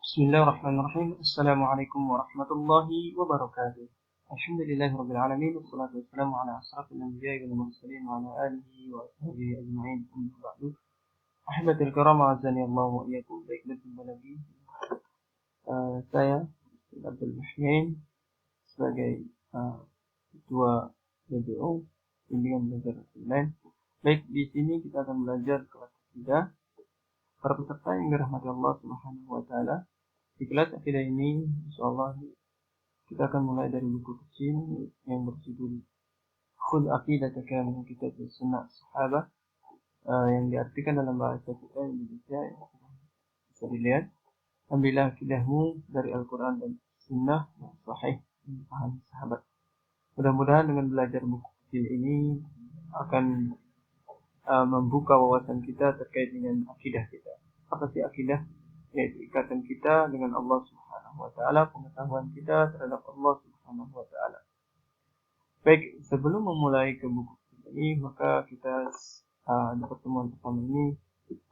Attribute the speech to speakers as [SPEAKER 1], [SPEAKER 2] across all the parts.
[SPEAKER 1] Bismillahirrahmanirrahim. Assalamualaikum warahmatullahi wabarakatuh. Alhamdulillahirabbil alamin wassalatu wassalamu ala asrafil anbiya'i wal mursalin wa ala alihi wa ashabihi ajma'in. Amma ba'du. Ahibatul kiram, azani Allah wa iyyakum. Baik, berjumpa lagi saya Abdul Muhyin sebagai ketua BBO Bimbingan Belajar Online. Baik, di sini kita akan belajar kelas 3. Para peserta yang dirahmati Allah Subhanahu wa taala, di kelas akidah ini insyaallah kita akan mulai dari buku kecil yang berjudul Khudh Aqidataka min Kitab Sunnah Sahabah, yang diartikan dalam bahasa kita Indonesia. Bisa dilihat, ambillah akidahmu dari Al-Quran dan Sunnah yang sahih yang dipahami sahabat. Mudah-mudahan dengan belajar buku kecil ini akan membuka wawasan kita terkait dengan akidah kita. Apa sih akidah? Yaitu ikatan kita dengan Allah Subhanahu wa taala, pengetahuan kita terhadap Allah Subhanahu wa taala. Baik, sebelum memulai ke buku ini, maka kita di pertemuan pertama ini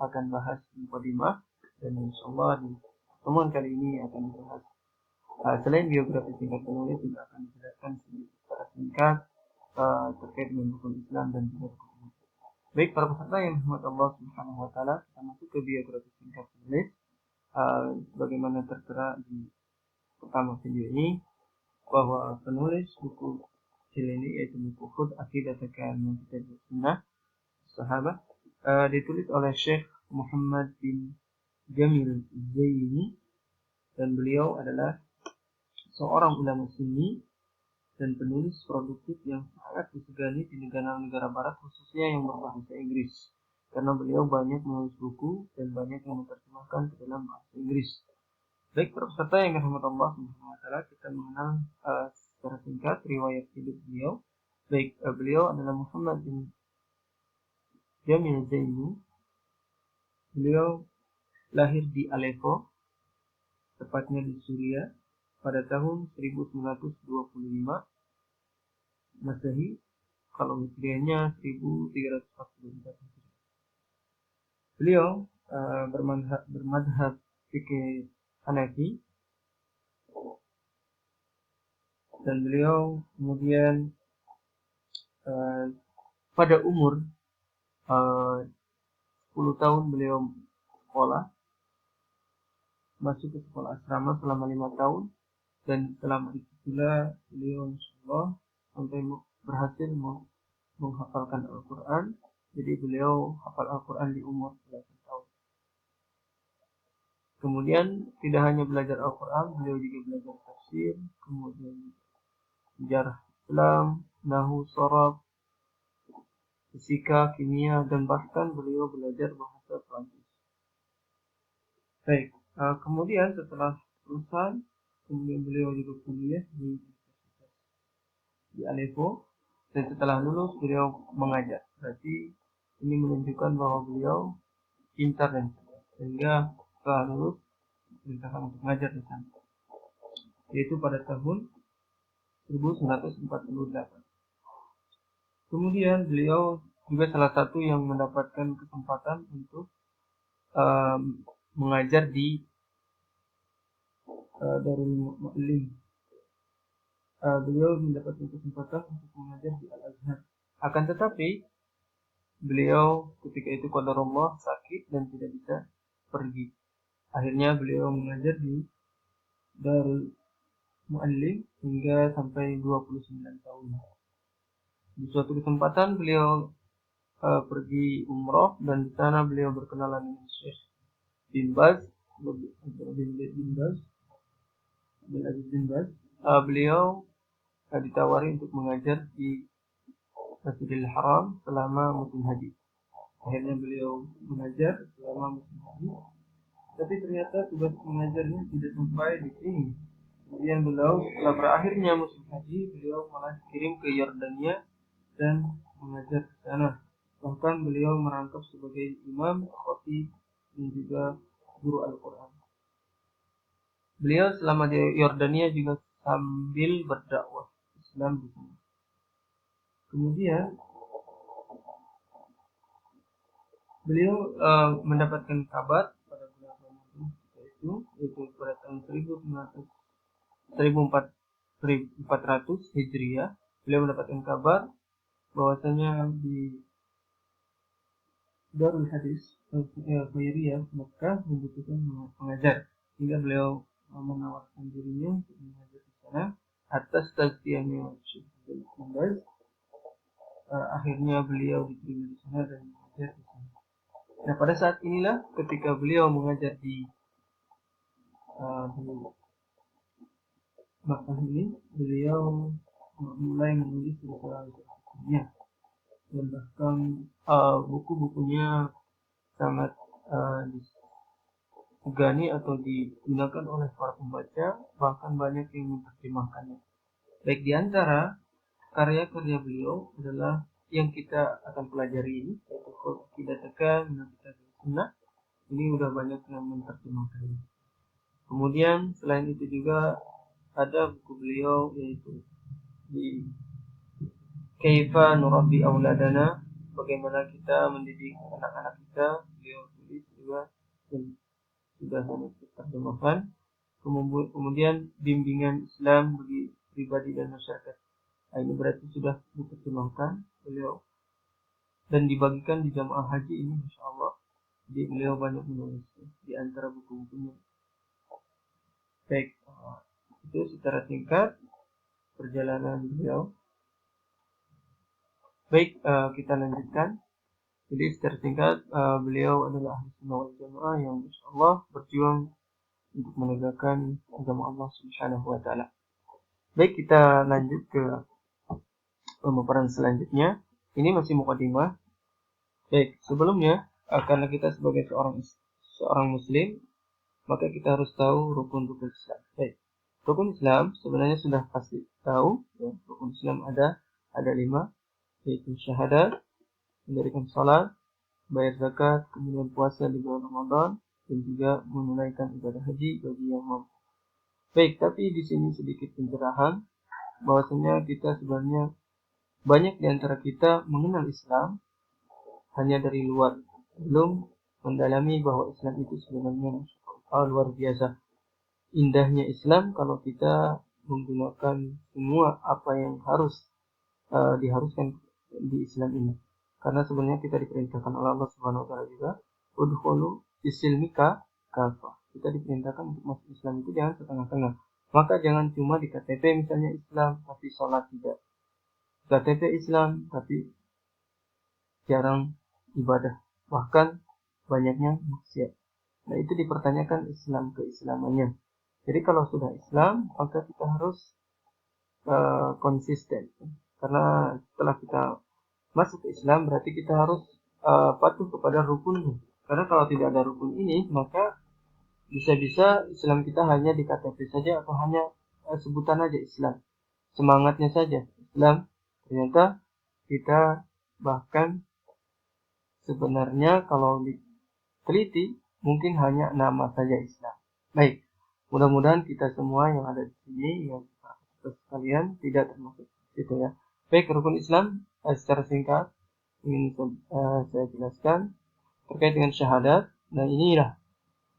[SPEAKER 1] akan bahas mukadimah, dan insyaallah di pertemuan kali ini akan dibahas selain biografi singkat penulis, juga akan dijelaskan secara singkat terkait dengan rukun Islam dan juga rukun iman. Baik, para peserta yang dirahmati Allah Subhanahu wa taala, kita masuk ke biografi singkat penulis. Bagaimana tertera di pertama video ini, bahwa penulis buku kecil ini yaitu buku Khudh Aqidataka min Kitab Sunnah Sahabah ditulis oleh Syekh Muhammad bin Jamil Zaini, dan beliau adalah seorang ulama sunni dan penulis produktif yang sangat disegani di negara-negara barat, khususnya yang berbahasa Inggris, karena beliau banyak menulis buku dan banyak yang menerjemahkan ke dalam bahasa Inggris. Baik, para peserta yang dirahmati Allah Subhanahu wa taala, kita mengenal secara singkat riwayat hidup beliau. Baik, beliau adalah Muhammad bin Jamil Zaini. Beliau lahir di Aleppo, tepatnya di Suriah, pada tahun 1925 Masehi, kalau Hijriahnya 1344. Beliau bermadhab fikih Hanafi, dan beliau kemudian pada umur 10 tahun beliau sekolah, masuk ke sekolah asrama selama 5 tahun, dan selama itu pula beliau insyaallah sampai berhasil menghafalkan Al-Quran. Jadi beliau hafal Al-Quran di umur 8 tahun. Kemudian tidak hanya belajar Al-Quran, beliau juga belajar tafsir, kemudian sejarah Islam, nahwu, sharaf, fisika, kimia, dan bahkan beliau belajar bahasa Prancis. Baik, kemudian setelah lulusan, kemudian beliau juga kuliah di Aleppo, dan setelah lulus beliau mengajar. Berarti ini menunjukkan bahwa beliau pintar dan cerdas, sehingga setelah lulus diperintahkan untuk mengajar di sana, yaitu pada tahun 1948. Kemudian beliau juga salah satu yang mendapatkan kesempatan untuk mengajar di Darul Mu'allim. Beliau mendapatkan kesempatan untuk mengajar di Al-Azhar. Akan tetapi beliau ketika itu qadarullah sakit dan tidak bisa pergi. Akhirnya beliau mengajar di Darul Mu'allim hingga sampai 29 tahun. Di suatu kesempatan beliau pergi umroh, dan di sana beliau berkenalan dengan Syekh bin Baz, beliau ditawari untuk mengajar di Masjidil Haram selama musim haji. Akhirnya beliau mengajar selama musim haji, tapi ternyata tugas mengajarnya tidak sampai di sini. Kemudian beliau setelah berakhirnya musim haji, beliau malah dikirim ke Yordania dan mengajar di sana. Bahkan beliau merangkap sebagai imam, khatib, dan juga guru Al-Quran. Beliau selama di Yordania juga sambil berdakwah Islam di sana. Kemudian beliau mendapatkan kabar pada bulan Ramadan yaitu tahun 1400 Hijriah, beliau mendapatkan kabar bahwasanya di Darul Hadis Khairiyah Mekah membutuhkan pengajar, hingga beliau menawarkan dirinya untuk mengajar di sana atas tazkiyahnya Syekh Abdul Mubarak. Akhirnya beliau diterima di sana dan mengajar di sana. Nah, pada saat inilah ketika beliau mengajar di Makkah ini, beliau mulai menulis risalah-risalahnya, dan bahkan buku-bukunya sangat disegani atau digunakan oleh para pembaca, bahkan banyak yang menerjemahkannya. Baik, di antara karya-karya beliau adalah yang kita akan pelajari ini, yaitu Qidataka min Kitabis Sunnah. Ini udah banyak yang menerjemahkannya. Kemudian selain itu juga ada buku beliau yaitu di Kaifa Nurabbi Auladana, bagaimana kita mendidik anak-anak kita, beliau tulis juga dan sudah diterjemahkan. Kemudian bimbingan Islam bagi pribadi dan masyarakat. Nah, ini berarti sudah diterjemahkan beliau dan dibagikan di jamaah haji ini, Masya Allah. Jadi beliau banyak menulis di antara buku-bukunya. Baik, itu secara singkat perjalanan beliau. Baik, kita lanjutkan. Jadi secara singkat, beliau adalah ahli sunnah wal jamaah yang Masya Allah berjuang untuk menegakkan agama Allah Subhanahu wa Ta'ala. Baik, kita lanjut ke pemaparan selanjutnya. Ini masih mukadimah. Baik, sebelumnya karena kita sebagai seorang muslim, maka kita harus tahu rukun-rukun Islam. Baik, rukun Islam sebenarnya sudah pasti tahu. Ya, rukun Islam ada 5, yaitu syahadat, mendirikan salat, bayar zakat, kemudian puasa di bulan Ramadan, dan juga menunaikan ibadah haji bagi yang mampu. Baik, tapi di sini sedikit pencerahan bahwasanya kita sebenarnya banyak di antara kita mengenal Islam hanya dari luar, belum mendalami bahwa Islam itu sebenarnya luar biasa. Indahnya Islam kalau kita menggunakan semua apa yang harus diharuskan di Islam ini. Karena sebenarnya kita diperintahkan oleh Allah Subhanahu wa Ta'ala juga, udkhulu fisilmika kafah. Kita diperintahkan untuk masuk Islam itu jangan setengah-tengah. Maka jangan cuma di KTP misalnya Islam tapi sholat tidak. KTP Islam tapi jarang ibadah, bahkan banyaknya maksiat. Nah, itu dipertanyakan Islam keislamannya. Jadi kalau sudah Islam, maka kita harus konsisten. Karena setelah kita masuk ke Islam, berarti kita harus patuh kepada rukunnya. Karena kalau tidak ada rukun ini, maka bisa-bisa Islam kita hanya di KTP saja atau hanya sebutan aja Islam. Semangatnya saja Islam, ternyata kita bahkan sebenarnya kalau diteliti mungkin hanya nama saja Islam. Baik, mudah-mudahan kita semua yang ada di sini, yang sekalian tidak termasuk itu ya. Baik, rukun Islam secara singkat ingin saya jelaskan terkait dengan syahadat. Nah, inilah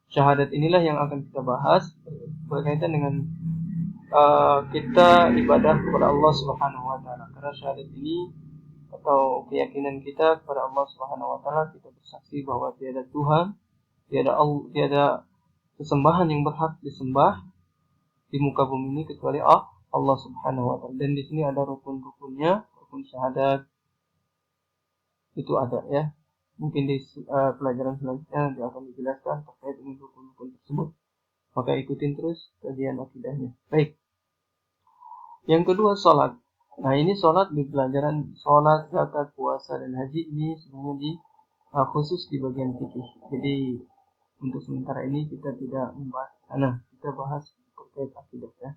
[SPEAKER 1] syahadat inilah yang akan kita bahas berkaitan dengan kita ibadah kepada Allah Subhanahu wa Ta'ala. Karena syahadat ini atau keyakinan kita kepada Allah Subhanahu wa Ta'ala, kita bersaksi bahwa tiada Tuhan, tiada sesembahan yang berhak disembah di muka bumi ini kecuali Allah Subhanahu wa Ta'ala. Dan di sini ada rukun-rukunnya, rukun syahadat itu ada ya. Mungkin di pelajaran selanjutnya nanti akan dijelaskan terkait dengan rukun-rukun tersebut. Maka ikutin terus kajian akidahnya. Baik. Yang kedua, sholat. Nah, ini sholat di pelajaran sholat, zakat, puasa, dan haji ini sebenarnya khusus di bagian fikih. Jadi untuk sementara ini kita tidak membahas sana, kita bahas terkait akidah ya.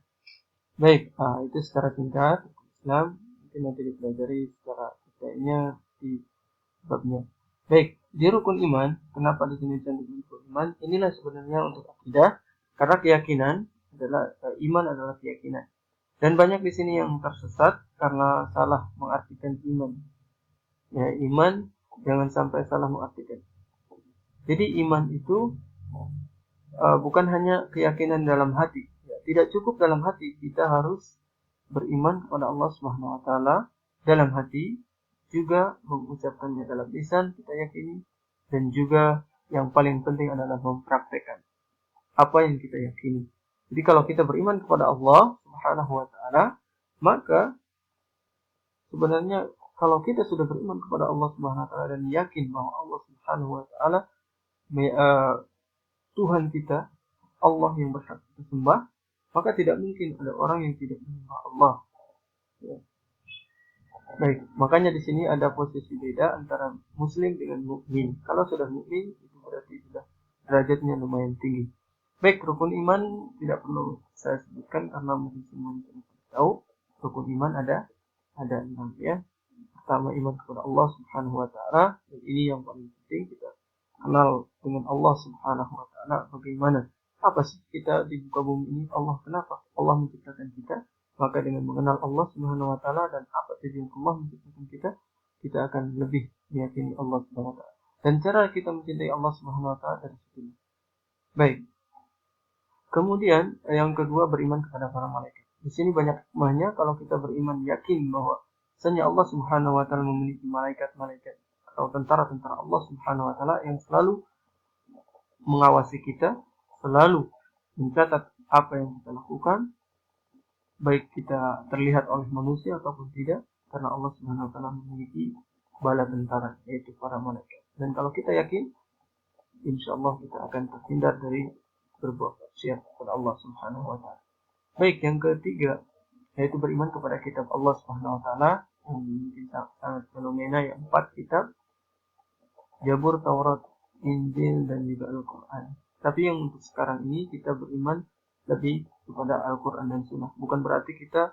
[SPEAKER 1] Baik, itu secara singkat Islam. Mungkin nanti dipelajari secara detailnya di babnya. Baik, di rukun iman, kenapa di sini cantik rukun iman? Inilah sebenarnya untuk akidah, karena keyakinan adalah iman adalah keyakinan. Dan banyak di sini yang tersesat karena salah mengartikan iman. Ya, iman jangan sampai salah mengartikan. Jadi iman itu bukan hanya keyakinan dalam hati. Ya, tidak cukup dalam hati, kita harus beriman kepada Allah Subhanahu wa taala dalam hati, juga mengucapkannya dalam lisan kita yakini, dan juga yang paling penting adalah mempraktekkan apa yang kita yakini. Jadi kalau kita beriman kepada Allah Subhanahu wa taala, maka sebenarnya kalau kita sudah beriman kepada Allah Subhanahu wa taala dan yakin bahwa Allah Subhanahu wa taala Tuhan kita, Allah yang berhak kita sembah, maka tidak mungkin ada orang yang tidak menyembah Allah. Ya. Baik, makanya di sini ada posisi beda antara muslim dengan mukmin. Kalau sudah mukmin itu berarti sudah derajatnya lumayan tinggi. Baik, rukun iman tidak perlu saya sebutkan karena mungkin semuanya sudah tahu. Rukun iman ada 6 ya. Pertama, iman kepada Allah Subhanahu wa taala, dan ini yang paling penting, kita kenal dengan Allah Subhanahu wa taala. Bagaimana? Apa sih kita di muka bumi ini? Allah, kenapa Allah menciptakan kita? Maka dengan mengenal Allah Subhanahu wa taala dan apa tujuan Allah menciptakan kita, kita akan lebih meyakini Allah Subhanahu wa taala. Dan cara kita mencintai Allah Subhanahu wa taala dari situ. Baik. Kemudian yang kedua, beriman kepada para malaikat. Di sini banyak hikmahnya kalau kita beriman yakin bahwa sesungguhnya Allah Subhanahu wa taala memiliki malaikat-malaikat atau tentara-tentara Allah Subhanahu wa taala yang selalu mengawasi kita, selalu mencatat apa yang kita lakukan, baik kita terlihat oleh manusia ataupun tidak, karena Allah Subhanahu wa taala memiliki bala tentara, yaitu para malaikat. Dan kalau kita yakin, insyaallah kita akan terhindar dari berbuat maksiat kepada Allah Subhanahu wa taala. Baik, yang ketiga yaitu beriman kepada kitab Allah Subhanahu wa taala yang mungkin sangat fenomena, yang 4 kitab, Zabur, Taurat, Injil, dan juga Al-Quran. Tapi yang untuk sekarang ini kita beriman lebih kepada Al-Quran dan Sunnah. Bukan berarti kita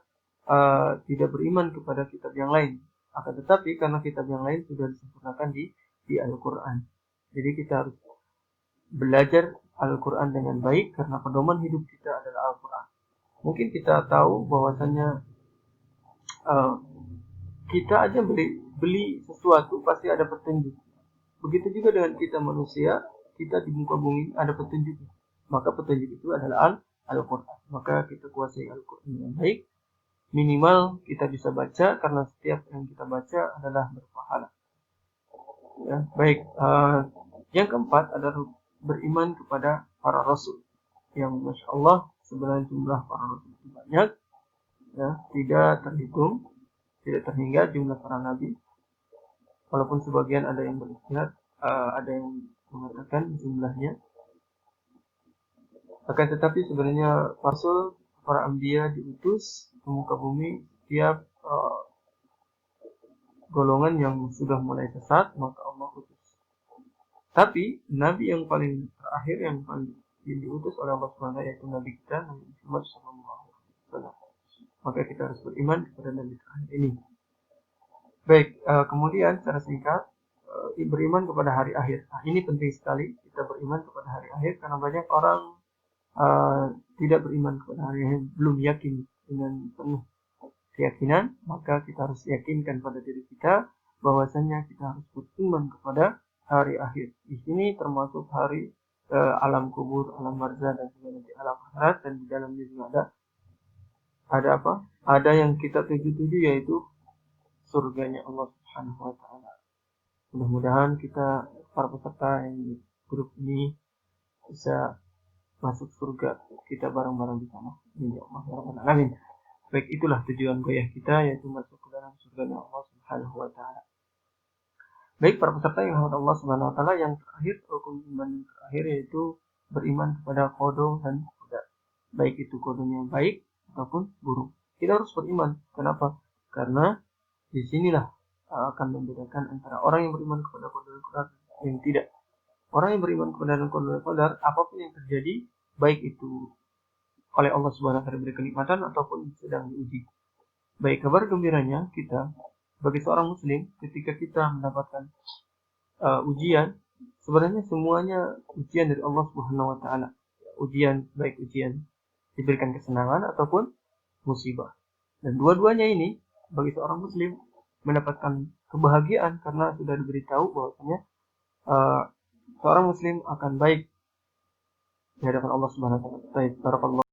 [SPEAKER 1] tidak beriman kepada kitab yang lain. Akan tetapi karena kitab yang lain sudah disempurnakan di Al-Quran. Jadi kita harus belajar Al-Quran dengan baik karena pedoman hidup kita adalah Al-Quran. Mungkin kita tahu bahwasanya kita aja beli sesuatu pasti ada petunjuk. Begitu juga dengan kita manusia, kita di muka bumi ada petunjuk. Maka petunjuk itu adalah Al-Quran. Maka kita kuasai Al-Quran dengan baik. Minimal kita bisa baca karena setiap yang kita baca adalah berpahala. Ya, baik. Yang keempat adalah beriman kepada para rasul. Yang Masya Allah sebenarnya jumlah para rasul itu banyak. Ya, tidak terhitung, tidak terhingga jumlah para nabi. Walaupun sebagian ada yang berijtihad, ada yang mengatakan jumlahnya. Akan tetapi sebenarnya rasul, para anbiya diutus ke muka bumi setiap golongan yang sudah mulai sesat, maka Allah utus. Tapi nabi yang paling terakhir yang paling diutus oleh Allah SWT yaitu nabi kita, Nabi Muhammad SAW. Maka kita harus beriman kepada nabi terakhir ini. Baik, kemudian secara singkat, beriman kepada hari akhir. Nah, ini penting sekali kita beriman kepada hari akhir karena banyak orang tidak beriman kepada hari akhir, belum yakin dengan penuh keyakinan. Maka kita harus yakinkan pada diri kita bahwasanya kita harus beriman kepada hari akhir. Di sini termasuk hari alam kubur, alam barzah, dan juga nanti alam akhirat, dan di dalamnya juga ada apa? Ada yang kita tuju yaitu surganya Allah Subhanahu wa taala. Mudah-mudahan kita para peserta yang di grup ini bisa masuk surga kita bareng-bareng di sana. Ya Allah ya Rabbal Alamin. Baik, itulah tujuan goyah kita, yaitu masuk ke dalam surganya Allah Subhanahu wa taala. Baik, para peserta yang dirahmati Allah Subhanahu wa taala, yang terakhir, rukun iman yang terakhir yaitu beriman kepada qada dan qadar. Baik itu qadanya baik ataupun buruk. Kita harus beriman. Kenapa? Karena disinilah akan membedakan antara orang yang beriman kepada qada dan qadar yang tidak. Orang yang beriman kepada qada dan qadar, apapun yang terjadi, baik itu oleh Allah Subhanahu wa taala diberi kenikmatan ataupun sedang diuji. Baik, kabar gembiranya kita bagi seorang muslim ketika kita mendapatkan ujian, sebenarnya semuanya ujian dari Allah Subhanahu wa taala. Ujian, baik ujian diberikan kesenangan ataupun musibah. Dan dua-duanya ini bagi seorang muslim mendapatkan kebahagiaan karena sudah diberitahu bahwasanya seorang muslim akan baik di hadapan Allah Subhanahu wa taala. Baik, barakallahu